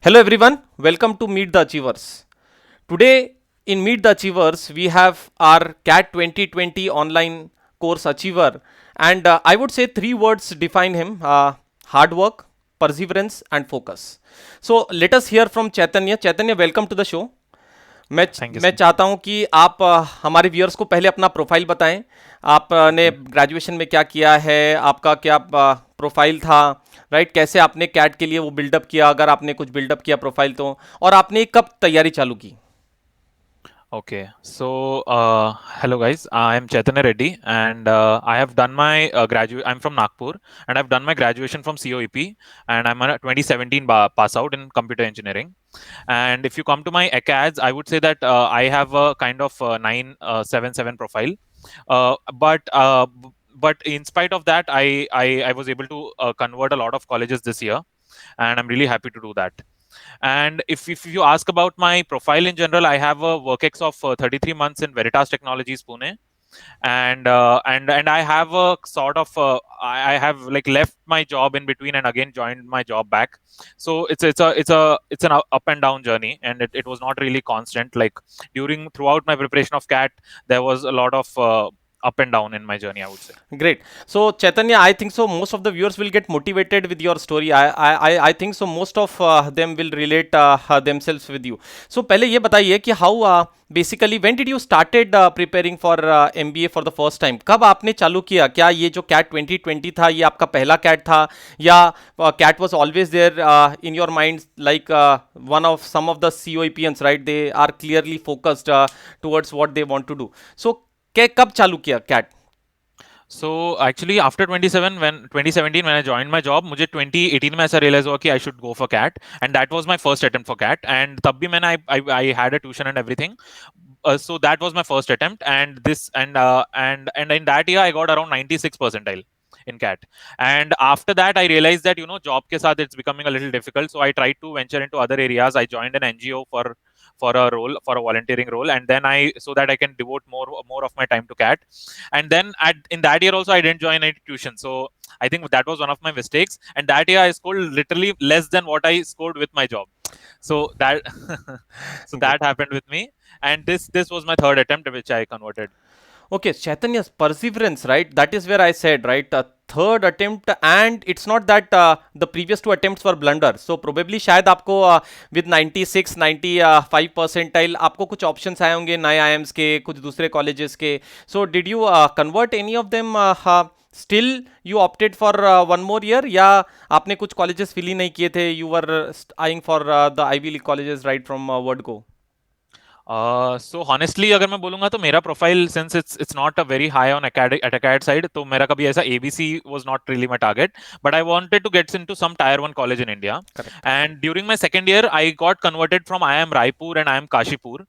Hello everyone, welcome to Meet the Achievers. Today in Meet the Achievers, we have our CAT 2020 online course achiever, and I would say three words define him: hard work, perseverance, and focus. So let us hear from Chaitanya. Chaitanya, welcome to the show. मैं thank you मैं sir. चाहता हूं कि आप हमारे viewers को पहले अपना प्रोफाइल बताएं। आपने ओके। ग्रेजुएशन में क्या किया है, आपका क्या प्रोफाइल था, राइट? कैसे आपने कैट के लिए वो बिल्डअप किया, अगर आपने कुछ बिल्डअप किया प्रोफाइल तो, और आपने कब तैयारी चालू की? Okay, so hello guys, I am Chaitanya Reddy, and I have done my graduate. I'm from Nagpur, and I've done my graduation from COEP, and I'm a 2017 pass out in computer engineering. And if you come to my acads, I would say that I have a kind of 977 profile, but in spite of that, I was able to convert a lot of colleges this year, and I'm really happy to do that. And if you ask about my profile in general, I have a workex of 33 months in Veritas Technologies, Pune, and I have a sort of I have like left my job in between and again joined my job back. So it's an up and down journey, and it was not really constant. Like during throughout my preparation of CAT, there was a lot of up and down in my journey, I would say. Great. So Chaitanya, I think so most of the viewers will get motivated with your story. I think so most of them will relate themselves with you. So पहले ये बताइए कि how basically when did you started preparing for MBA for the first time? कब आपने चालू किया? क्या ये जो CAT 2020 था ये आपका पहला CAT था, या CAT was always there in your mind, like one of some of the COEPNs, right? They are clearly focused towards what they want to do. So कब चालू किया CAT? So actually after 27 when 2017 when I joined my job, मुझे 2018 में ऐसा realize हुआ कि I should go for CAT, and that was my first attempt for CAT, and तब भी मैंने I had a tuition and everything. So that was my first attempt, and this and in that year I got around 96 percentile in CAT. And after that I realized that job ke saath it's becoming a little difficult, so I tried to venture into other areas. I joined an NGO for a volunteering role, and then I so that I can devote more of my time to CAT. And then in that year also I didn't join any tuition, so I think that was one of my mistakes, and that year I scored literally less than what I scored with my job. So that so that happened with me, and this was my third attempt which I converted. Okay, Chaitanya's perseverance, right? That is where I said, right? Third attempt, and it's not that the previous two attempts were blunder. So probably शायद आपको with 96, 95 percentile आपको कुछ options आए होंगे नए IIMs के, कुछ दूसरे colleges के. So did you convert any of them? Still you opted for one more year, या आपने कुछ colleges fill ही नहीं किए थे? You were eyeing for the Ivy League colleges right from word go. So honestly अगर मैं बोलूंगा तो मेरा profile since it's not a very high on acad side, तो मेरा कभी ऐसा ABC was not really my target, but I wanted to get into some tier 1 college in India. Correct. And during my second year I got converted from IIM Raipur and IIM Kashipur,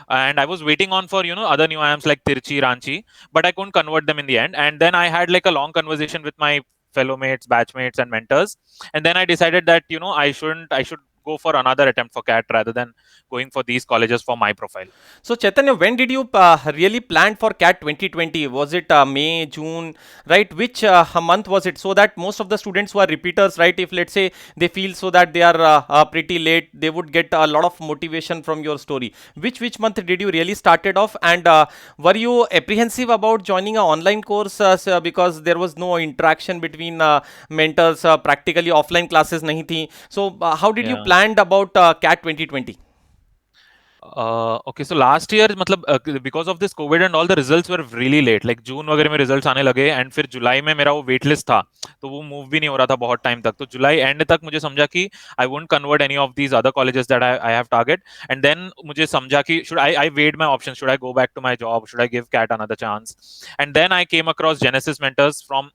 and I was waiting on for other new IIMs like Tirchi, Ranchi, but I couldn't convert them in the end. And then I had like a long conversation with my fellow mates, batchmates, and mentors, and then I decided that I should go for another attempt for CAT rather than going for these colleges for my profile. So Chaitanya, when did you really plan for CAT 2020? Was it May, June, right? Which month was it? So that most of the students who are repeaters, right? If let's say they feel so that they are pretty late, they would get a lot of motivation from your story. Which month did you really started off? And were you apprehensive about joining an online course because there was no interaction between mentors? Practically offline classes nahi thi. So how did you Yeah. planned about CAT 2020? Okay, so last year मतलब because of this COVID and all, the results were really late. Like जून वगैरह में results आने लगे, and फिर जुलाई में मेरा वो wait list था, तो वो मूव भी नहीं हो रहा था बहुत टाइम तक. तो जुलाई एंड तक मुझे समझा कि I won't convert any of these other colleges that I have target. And then मुझे समझा कि I weighed my options. Should I go back to my job? Should I give CAT another chance? And then I came across Genesis mentors from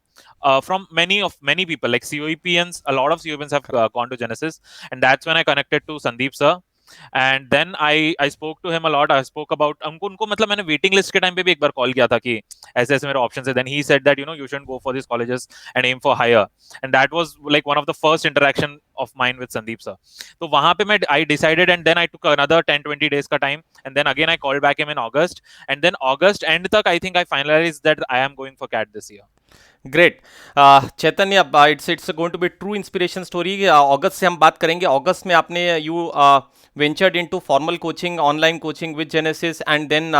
many people like COEPNs. A lot of COEPNs have gone to Genesis, and that's when I connected to Sandeep sir. And then I spoke to him a lot. I spoke about उनको मतलब मैंने waiting list के time पे भी एक बार call किया था कि ऐसे ऐसे मेरे options है. Then he said that you shouldn't go for these colleges and aim for higher. And that was like one of the first interaction of mine with Sandeep sir. तो वहां पे I decided, and then I took another 10-20 days का time, and then again I called back him in August, and then August end तक I think I finalized that I am going for CAT this year. Great. Chaitanya, it's going to be true inspiration story. अगस्त से हम बात करेंगे। अगस्त में आपने you ventured into formal coaching, online coaching with Genesis, and then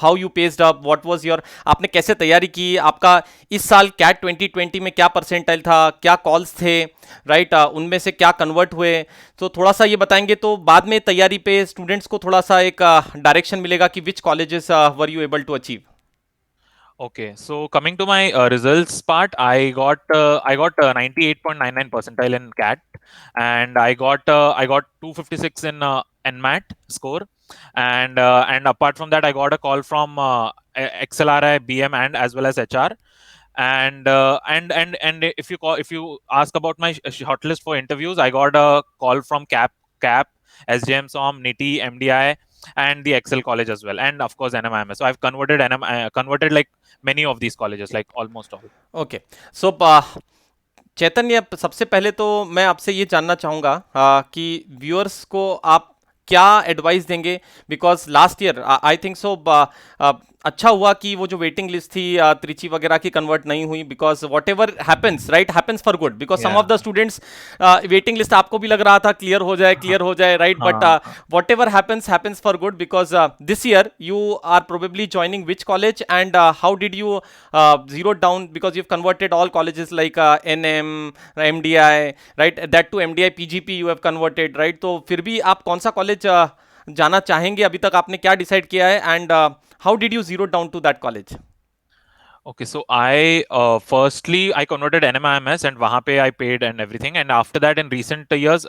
how you paced up, what was your, आपने कैसे तैयारी की, आपका इस साल कैट 2020 में क्या परसेंटाइल था, क्या कॉल्स थे, राइट उनमें से क्या कन्वर्ट हुए, तो थोड़ा सा ये बताएंगे तो बाद में तैयारी पे स्टूडेंट्स को थोड़ा सा एक डायरेक्शन मिलेगा कि which colleges were you able to achieve. Okay, so coming to my results part, I got 98.99 percentile in CAT, and I got 256 in NMAT score, and apart from that, I got a call from XLRI, BM, and as well as HR. And if you ask about my shortlist for interviews, I got a call from CAP, SJM SOM, NITI, MDI, and the Excel college as well, and of course NMIMS. So I've converted converted like many of these colleges, like almost all. Okay, so Chaitanya, सबसे पहले तो मैं आपसे ये जानना चाहूँगा कि viewers को आप क्या एडवाइस देंगे, because last year I think so अच्छा हुआ कि वो जो वेटिंग लिस्ट थी त्रिची वगैरह की कन्वर्ट नहीं हुई, because whatever happens right happens for good, because some of Yeah. The students waiting list आपको भी लग रहा था क्लियर हो जाए राइट, बट हाँ, whatever happens for good, because this year you are probably joining which college, and how did you zero down, because you've converted all colleges like NM, MDI, right, that to MDI PGP you have converted, right, तो फिर भी आप कौन सा college जाना चाहेंगे, अभी तक आपने क्या डिसाइड किया है, and how did you zero down to that college? Okay, so I firstly I converted NMIMS, and wahan pe I paid and everything, and after that in recent years,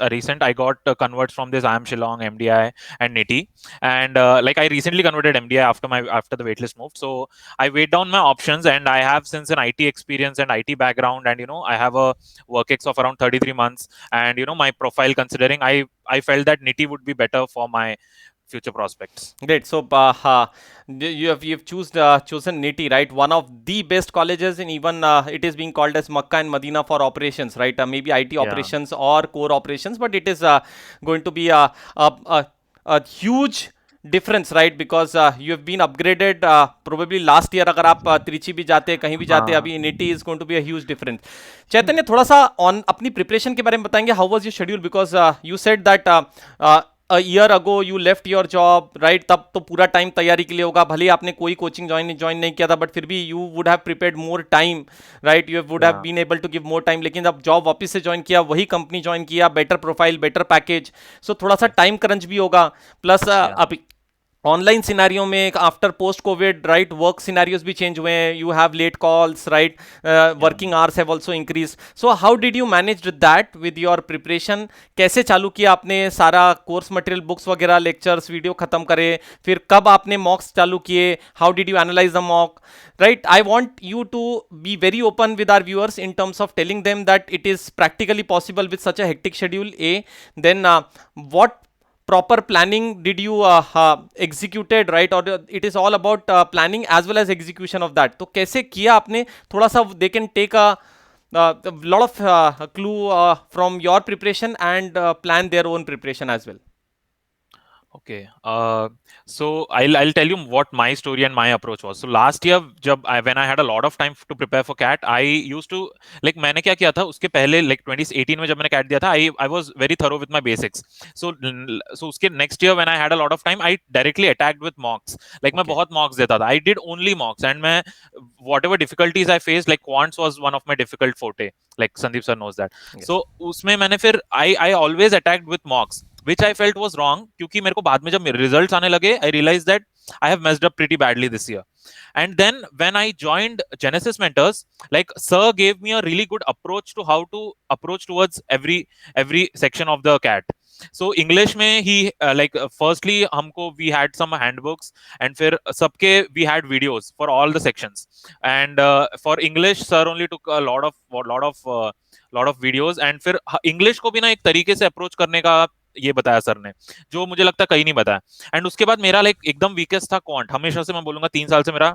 I got converts from this IIM Shillong, MDI, and NITI, and like I recently converted MDI after the waitlist moved. So I weighed down my options, and I have since an IT experience and IT background, and I have a work ex of around 33 months, and my profile considering, I felt that NITI would be better for my future prospects. Great. So you've chosen NITI, right? One of the best colleges, and even it is being called as Makkah and Medina for operations, right? Maybe IT Yeah. operations or core operations, but it is going to be a huge difference, right? Because you have been upgraded probably last year. अगर आप त्रिची भी जाते कहीं भी जाते, हाँ. अभी NITI is going to be a huge difference. चैतन्य, थोड़ा सा ऑन अपनी प्रिपरेशन के बारे में बताएंगे. How was your schedule, because you said that a year ago you left your job, right, तब तो पूरा टाइम तैयारी के लिए होगा, भले ही आपने कोई कोचिंग ज्वाइन नहीं किया था, बट फिर भी you would have prepared more time, right, you would have Yeah. Been able to give more time, लेकिन अब जॉब वापस से ज्वाइन किया, वही कंपनी ज्वाइन किया, better profile, better package, so थोड़ा सा टाइम क्रंच भी होगा, प्लस Yeah. अभी ऑनलाइन सिनारियो में after post covid, right, work scenarios भी चेंज हुए हैं, you have late calls, right, working hours have also increase, so how did you manage that with your preparation? कैसे चालू किया आपने सारा कोर्स मटेरियल, बुक्स वगैरह, लेक्चर्स, वीडियो खत्म करे, फिर कब आपने मॉक्स चालू किए, how did you analyse the mock, right? I want you to be very open with our viewers in terms of telling them that it is practically possible with such a hectic schedule, A. Then what proper planning did you executed, right, or it is all about planning as well as execution of that, तो कैसे किया आपने, थोड़ा सा they can take a lot of clue from your preparation and plan their own preparation as well. Okay. So I'll tell you what my story and my approach was. So last year, when I had a lot of time to prepare for CAT, I used to, like, मैंने क्या किया था उसके पहले, like 2018 में जब मैंने CAT दिया था, I was very thorough with my basics. So उसके next year when I had a lot of time, I directly attacked with mocks. Like मैं Okay. बहुत mocks देता था. I did only mocks, and मैं whatever difficulties I faced, like quants was one of my difficult forte. Like Sandeep sir knows that. Yes. So उसमें मैंने फिर I always attacked with mocks, which I felt was wrong, क्योंकि मेरे को बाद में जब मेरे results आने लगे, I realized that I have messed up pretty badly this year. And then when I joined Genesis Mentors, like sir gave me a really good approach to how to approach towards every section of the CAT. So English में he firstly हमको we had some handbooks, and फिर सबके we had videos for all the sections. And for English sir only took a lot of videos, and फिर English को भी ना एक तरीके से approach करने का ये बताया सर ने, जो मुझे लगता है कहीं नहीं बताया. एंड उसके बाद मेरा लाइक एकदम वीकेस्ट था क्वांट. हमेशा से मैं बोलूंगा 3 साल से मेरा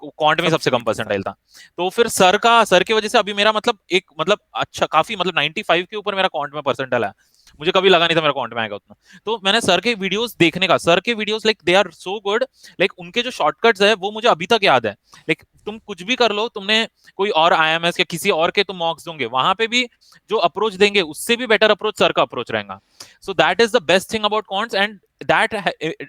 क्वांट में सबसे सबसे कम weak परसेंटाइल था। तो फिर सर की वजह से अभी मेरा मतलब एक मतलब अच्छा काफी मतलब 95 के ऊपर मेरा क्वांट में परसेंटाइल है। मुझे कभी लगा नहीं था मेरा क्वांट में आएगा उतना। तो मैंने सर के वीडियोस देखने का, सर के videos like they are so good, like उनके जो शॉर्टकट्स है वो मुझे अभी तक याद है। लाइक तुम कुछ भी कर लो, तुमने कोई और आईएमएस या किसी और के तुम मॉक्स दोगे, वहां पे भी जो अप्रोच देंगे उससे भी बेटर अप्रोच सर का अप्रोच रहेगा। So that is the best thing about quants, and that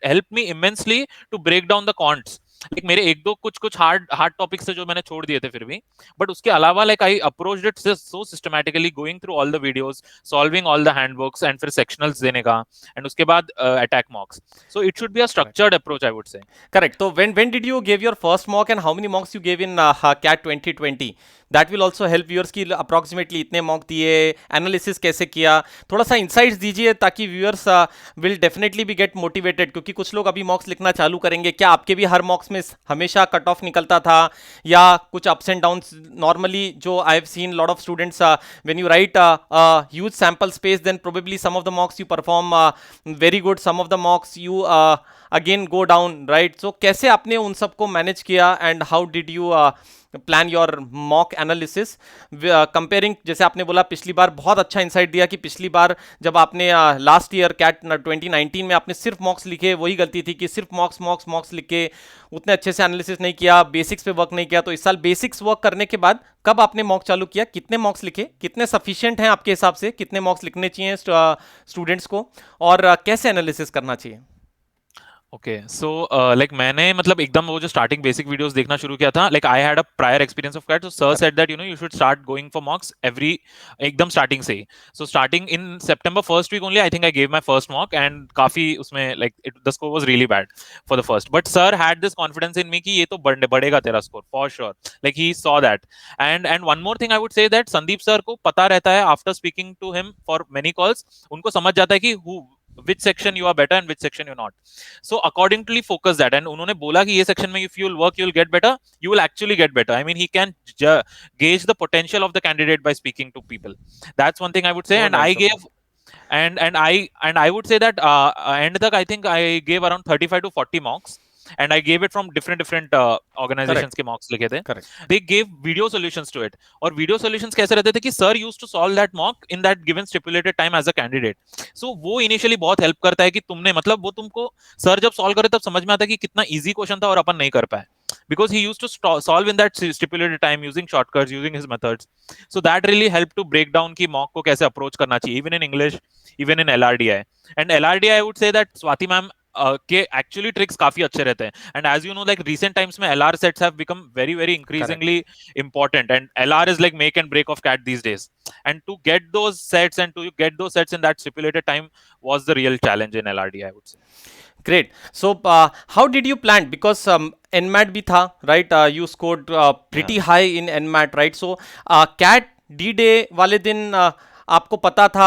help me immensely to break down the quants. Like मेरे एक दो कुछ कुछ हार्ड हार्ड टॉपिक्स थे जो मैंने छोड़ दिए थे फिर भी, बट उसके अलावा like I approached it so systematically, going through all the videos, solving all the handbooks, and फिर सेक्शनल्स देने का, एंड उसके बाद attack मॉक्स। So it should be a structured approach I would से। Correct. So when did you give your first mock and how many mocks you gave in CAT 2020? That will also help viewers की approximately इतने mock दिए, analysis कैसे किया, थोड़ा सा insights दीजिए ताकि viewers will definitely be get motivated, क्योंकि कुछ लोग अभी mocks लिखना चालू करेंगे। क्या आपके भी हर mocks में हमेशा कट ऑफ निकलता था या कुछ ups and downs? Normally जो I have seen lot of students when you write a huge sample space, then probably some of the mocks you perform very good, some of the mocks you again go down, right? So कैसे आपने उन सबको manage किया and how did you plan your mock analysis comparing? जैसे आपने बोला पिछली बार बहुत अच्छा इंसाइट दिया कि पिछली बार जब आपने लास्ट ईयर कैट 2019 में आपने सिर्फ मॉक्स लिखे, वही गलती थी कि सिर्फ मॉक्स मॉक्स मॉक्स लिख के उतने अच्छे से एनालिसिस नहीं किया, बेसिक्स पे वर्क नहीं किया। तो इस साल बेसिक्स वर्क करने के बाद कब आपने मॉक चालू किया, कितने मॉक्स लिखे, कितने सफिशिएंट हैं आपके हिसाब से, कितने मॉक्स लिखने चाहिए स्टूडेंट्स को, और कैसे एनालिसिस करना चाहिए? ओके सो लाइक मैंने मतलब एकदम वो जो स्टार्टिंग बेसिक वीडियोस देखना शुरू किया था, like I had a prior experience of CAT, so sir said that you should start going for mocks every, एकदम स्टार्टिंग से ही। So starting in September first week only I think I gave my first mock, and काफी उसमें like the score was really bad for the first, but sir had this confidence in me कि ये तो बढ़ेगा तेरा score for sure, like he saw that. And one more thing I would say that Sandeep sir को पता रहता है, after speaking to him for many calls, उनको समझ जाता है कि which section you are better and which section you're not, so accordingly focus that, and उन्होंने बोला कि ये section में if you'll work you'll get better, you will actually get better. I mean he can gauge the potential of the candidate by speaking to people. That's one thing I would say. So And I nice of gave and I would say that end तक I think I gave around 35 to 40 mocks, and I gave it from different organizations correct, के mocks लिखे थे. correct. They gave video solutions to it, और video solutions कैसे रहते थे कि sir used to solve that mock in that given stipulated time as a candidate. So वो initially बहुत help करता है कि तुमने मतलब वो तुमको sir जब solve करे तब समझ में आता है कि कितना easy question था और अपन नहीं कर पाए, because he used to solve in that stipulated time using shortcuts, using his methods. So that really helped to break down कि mock को कैसे approach करना चाहिए, even in English, even in LRDI. And LRDI I would say that Swati ma'am के actually tricks काफी अच्छे रहते हैं, and as you know like recent times में LR sets have become very increasingly important, and LR is like make and break of CAT these days, and to get those sets and to get those sets in that stipulated time was the real challenge in LRD, I would say. Great. So how did you plan? Because NMAT भी था, right? You scored pretty high in NMAT, right? So CAT D-Day वाले दिन आपको पता था,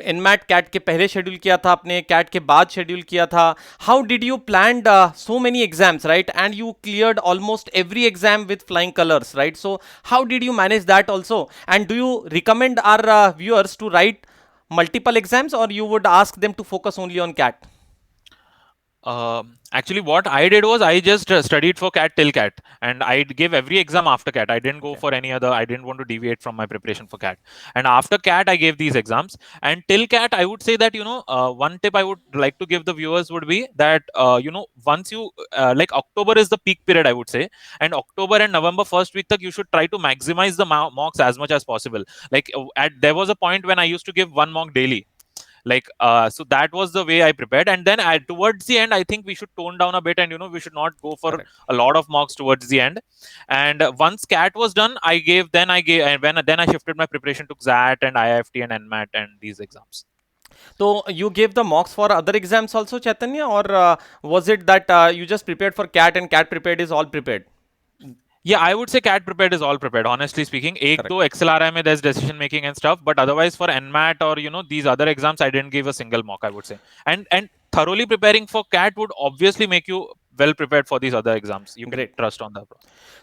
NMAT CAT के पहले schedule किया था आपने, CAT के बाद शेड्यूल किया था. How did you plan so many exams, right? And you cleared almost every exam with flying colors, right? So how did you manage that also? And do you recommend our viewers to write multiple exams, or you would ask them to focus only on CAT? Actually what I did was I just studied for CAT till CAT, and I gave every exam after CAT. I didn't go for any other, I didn't want to deviate from my preparation for CAT, and after CAT I gave these exams. And till CAT I would say that one tip I would like to give the viewers would be that once you like October is the peak period, I would say, and October and November first week tak you should try to maximize the mocks as much as possible. Like there was a point when I used to give one mock daily, like so that was the way I prepared. And then towards the end I think we should tone down a bit, and we should not go for Correct. a lot of mocks towards the end. And once CAT was done, then I shifted my preparation to XAT and IIFT and NMAT and these exams. So you gave the mocks for other exams also, Chaitanya, or was it that you just prepared for CAT and CAT prepared is all prepared? Yeah, I would say CAT prepared is all prepared, honestly speaking. Ek do XLRI mein there's decision making and stuff, but otherwise for NMAT or these other exams I didn't give a single mock, I would say. And thoroughly preparing for CAT would obviously make you well prepared for these other exams. You can Great. trust on that.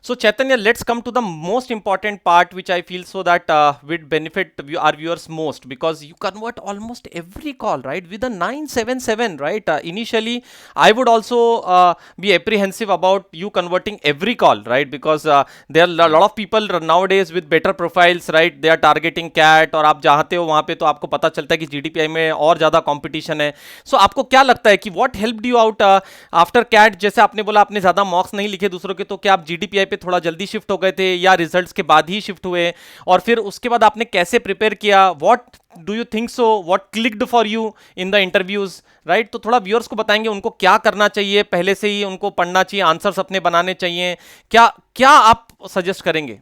So Chaitanya, let's come to the most important part, which I feel so that would benefit our viewers most, because you convert almost every call, right, with a 977, right? Initially, I would also be apprehensive about you converting every call, right? Because there are a lot of people nowadays with better profiles, right? They are targeting CAT, और आप चाहते हो वहाँ पे तो आपको पता चलता है कि GDPI में और ज़्यादा कंपटीशन है. So आपको क्या लगता है कि what helped you out after CAT? जैसे आपने बोला आपने ज़्यादा मॉक्स नहीं लिखे दूसरों के, तो क्या आप GDPI पे थोड़ा जल्दी शिफ्ट हो गए थे या रिजल्ट्स के बाद ही शिफ्ट हुए? और फिर उसके बाद आपने कैसे प्रिपेयर किया? What do you think so, what clicked for you in the interviews, right? तो थोड़ा व्यूअर्स को बताएंगे उनको क्या करना चाहिए, पहले से ही उनको पढ़ना चाहिए, आंसर्स अपने बनाने चाहिए, क्या क्या आप सजेस्ट करेंगे?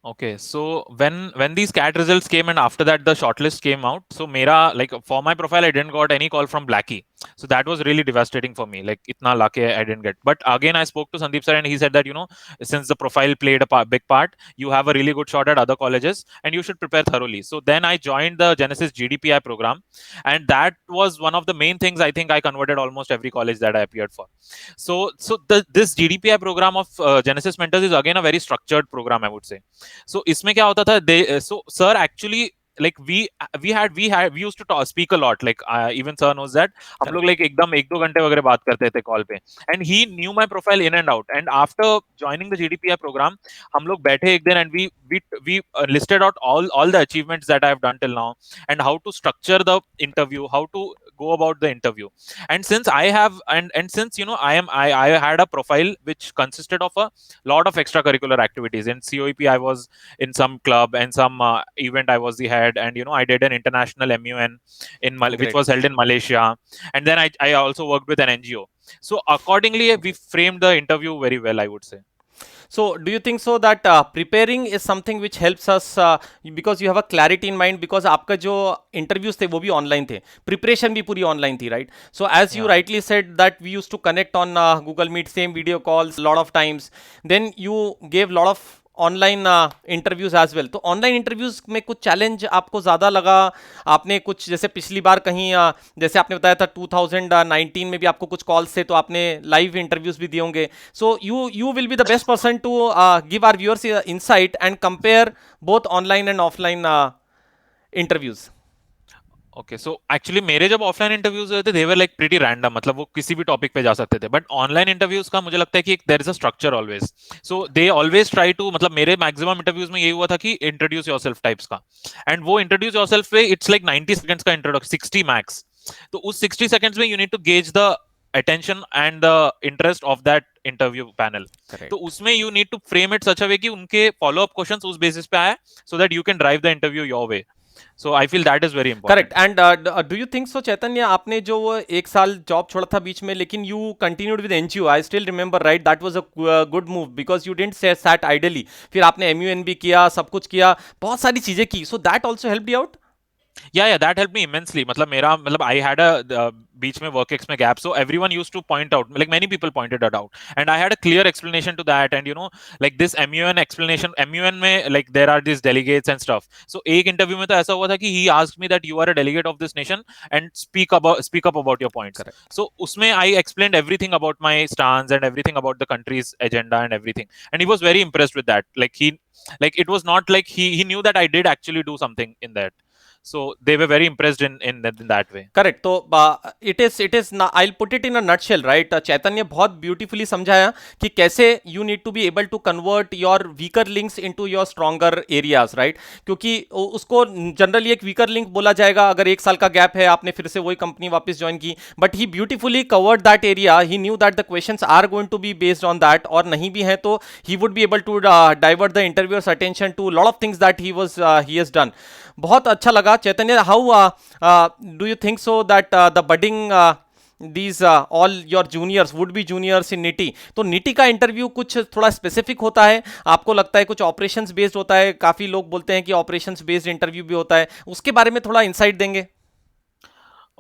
Okay, so when these CAT results came and after that the shortlist came out, so mera like for my profile I didn't got any call from Blackie, so that was really devastating for me. Like itna lucky I didn't get. But again I spoke to Sandeep sir and he said that since the profile played a big part, you have a really good shot at other colleges and you should prepare thoroughly. So then I joined the Genesis GDPI program, and that was one of the main things. I think I converted almost every college that I appeared for. So this GDPI program of Genesis Mentors is again a very structured program, I would say. So इसमें क्या होता था, so sir actually like we used to speak a lot, like even sir knows that हम लोग like एकदम 1-2 घंटे वगैरह बात करते थे कॉल पे, and he knew my profile in and out. And after joining the GDPI program हम लोग बैठे एक दिन and we listed out all the achievements that I have done till now and how to structure the interview, how to go about the interview. And since I have and since I had a profile which consisted of a lot of extracurricular activities. In COEP I was in some club and some event I was the head, and I did an international MUN which was held in Malaysia, and then I also worked with an NGO. So accordingly we framed the interview very well, I would say. So do you think so that preparing is something which helps us because you have a clarity in mind, because आपका जो interviews थे वो भी online थे, preparation भी पूरी online थी, right? So as you rightly said that we used to connect on Google Meet, same video calls lot of times, then you gave lot of online interviews as well. तो online interviews में कुछ challenge आपको ज़्यादा लगा? आपने कुछ जैसे पिछली बार कहीं जैसे आपने बताया था 2019 में भी आपको कुछ कॉल्स थे, तो आपने लाइव इंटरव्यूज भी दिए होंगे. So you will be the best person to give our viewers insight and compare both online and offline interviews. Okay, so actually मेरे जब ऑफलाइन इंटरव्यूज हुए थे they were like pretty random, मतलब वो किसी भी टॉपिक पे जा सकते थे. बट ऑनलाइन इंटरव्यूज का मुझे लगता है कि there is a structure always. So they always try to, मतलब मेरे मैक्सिमम इंटरव्यूज में यही हुआ था कि इंट्रोड्यूस योरसेल्फ टाइप्स का, एंड वो इंट्रोड्यूस योरसेल्फ पे इट्स लाइक 90 सेकंड्स का इंट्रोडक्शन, 60 मैक्स. तो उस 60 सेकंड्स में you need to gauge the attention and the interest of that interview panel. Correct. तो उसमें you need to frame it such a way कि उनके follow up questions उस basis पे आए, so that you can drive the interview your way. So I feel that is very important. Correct. And do you think so, Chaitanya, आपने जो वो एक साल जॉब छोड़ा था बीच में, लेकिन you continued with NGO. I still remember, right? That was a good move because you didn't sat idly. फिर आपने MUN भी किया, सब कुछ किया, बहुत सारी चीजें की. So that also helped you out? Yeah, that helped me immensely. मतलब I had a बीच में WorkX में gap, so everyone used to point out, like many people pointed it out, and I had a clear explanation to that. And like this MUN explanation, MUN में like there are these delegates and stuff. So एक interview में तो ऐसा हुआ था कि he asked me that you are a delegate of this nation and speak up about your points. Correct. So उसमें I explained everything about my stance and everything about the country's agenda and everything, and he was very impressed with that. Like it was not like he knew that I did actually do something in that. So they were very impressed in that way. Correct. तो it is I'll put it in a nutshell, right? चैतन्य बहुत beautifully समझाया कि कैसे you need to be able to convert your weaker links into your stronger areas, right? क्योंकि उसको generally एक weaker link बोला जाएगा अगर एक साल का गैप है, आपने फिर से वही कंपनी वापस ज्वाइन की, but he beautifully covered that area. He knew that the questions are going to be based on that, और नहीं भी है तो he would be able to divert the interviewer's attention to a lot of things that he has done. बहुत अच्छा लगा चैतन्य. How do you think so that the budding these all your juniors would be juniors in NITI, तो NITI का interview कुछ थोड़ा specific होता है, आपको लगता है कुछ ऑपरेशंस बेस्ड होता है? काफी लोग बोलते हैं कि ऑपरेशंस बेस्ड इंटरव्यू भी होता है, उसके बारे में थोड़ा इंसाइट देंगे?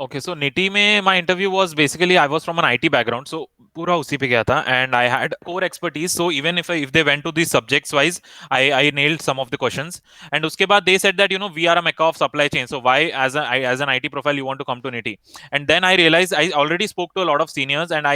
ओके सो निटी में my interview was basically I was from an IT background so पूरा उसी पे गया था and I had core expertise so even if they went to the subjects wise I nailed some of the questions and उसके बाद they said that we are a mecca of supply chain so why as an IT profile you want to come to NITIE and then I realize I already spoke to a lot of seniors and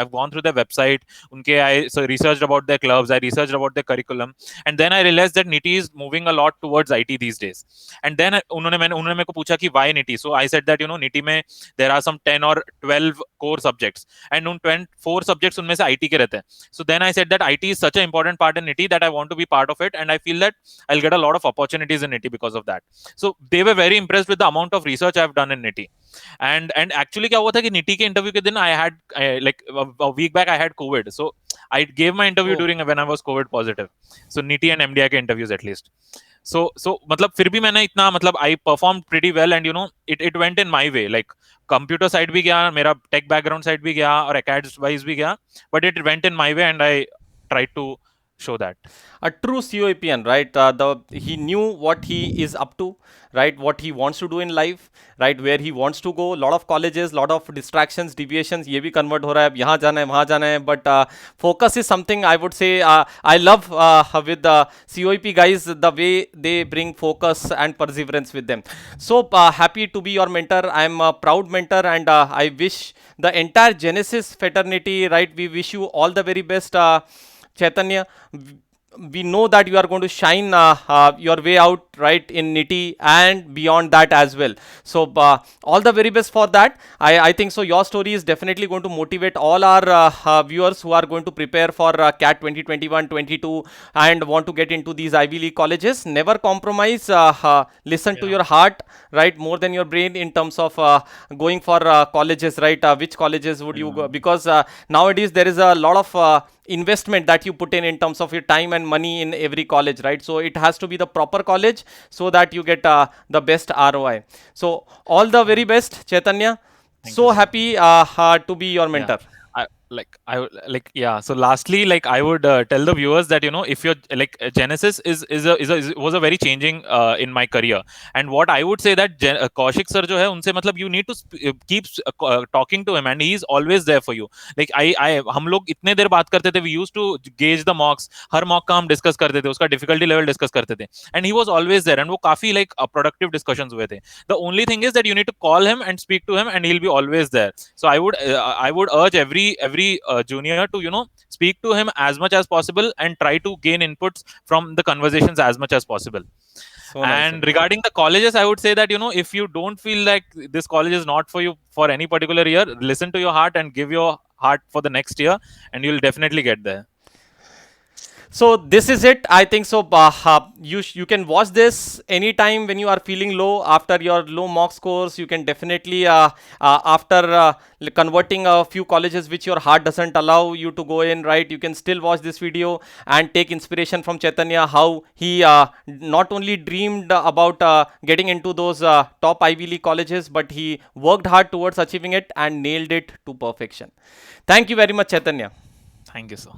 I've gone through their website उनके I so researched about their clubs I researched about their curriculum and then I realized that NITI is moving a lot towards IT these days and then उन्होंने मेरे को पूछा कि why NITI so I said that NITI में there are some 10 or 12 core subjects and उन 4 subjects उनमें से IT के रहते हैं so then I said that IT is such an important part in NITI that I want to be part of it and I feel that I'll get a lot of opportunities in NITI because of that so they were very impressed with the amount of research I've done in NITI and actually क्या हुआ था कि nitty के interview के दिन I had like a week back I had COVID so I gave my interview Oh. during when I was COVID positive so NITI and MDI के interviews at least so मतलब फिर भी मैंने इतना मतलब I performed pretty well and it went in my way like computer side भी गया मेरा टेक बैकग्राउंड साइड भी गया और एकेडमिक्स वाइज भी गया but it went in my way and I tried to show that. A true COAPN, right? He knew what he is up to, right? What he wants to do in life, right? Where he wants to go. Lot of colleges, lot of distractions, deviations. ये भी convert हो रहा है अब यहाँ जाना है वहाँ जाना है. But focus is something I would say I love with the COAP guys the way they bring focus and perseverance with them. So happy to be your mentor. I am a proud mentor and I wish the entire Genesis fraternity, right? We wish you all the very best. Chaitanya, we know that you are going to shine your way out right in NITI and beyond that as well. So all the very best for that. I think so your story is definitely going to motivate all our viewers who are going to prepare for CAT 2021-22 and want to get into these Ivy League colleges. Never compromise. Listen to your heart, right, more than your brain in terms of going for colleges, right? Which colleges would you go? Because nowadays there is a lot of investment that you put in terms of your time and money in every college, right? So it has to be the proper college so that you get the best ROI. So all the very best, Chaitanya. Thank So you, sir. happy to be your mentor. So lastly I would tell the viewers that if you're like Genesis was a very changing in my career and what I would say that Kaushik sir jo hai unse matlab you need to keep talking to him and he is always there for you like I हम लोग इतने देर बात करते थे we used to gauge the mocks her mock का हम discuss करते थे उसका difficulty level discuss करते थे and he was always there and वो काफी like productive discussions हुए थे the only thing is that you need to call him and speak to him and he'll be always there so I would urge every junior to speak to him as much as possible and try to gain inputs from the conversations as much as possible. So nice. And regarding the colleges, I would say that if you don't feel like this college is not for you for any particular year, listen to your heart and give your heart for the next year, and you'll definitely get there. So this is it. I think so. You can watch this anytime when you are feeling low after your low mock scores. You can definitely after converting a few colleges which your heart doesn't allow you to go in, right? You can still watch this video and take inspiration from Chaitanya how he not only dreamed about getting into those top Ivy League colleges, but he worked hard towards achieving it and nailed it to perfection. Thank you very much, Chaitanya. Thank you, sir.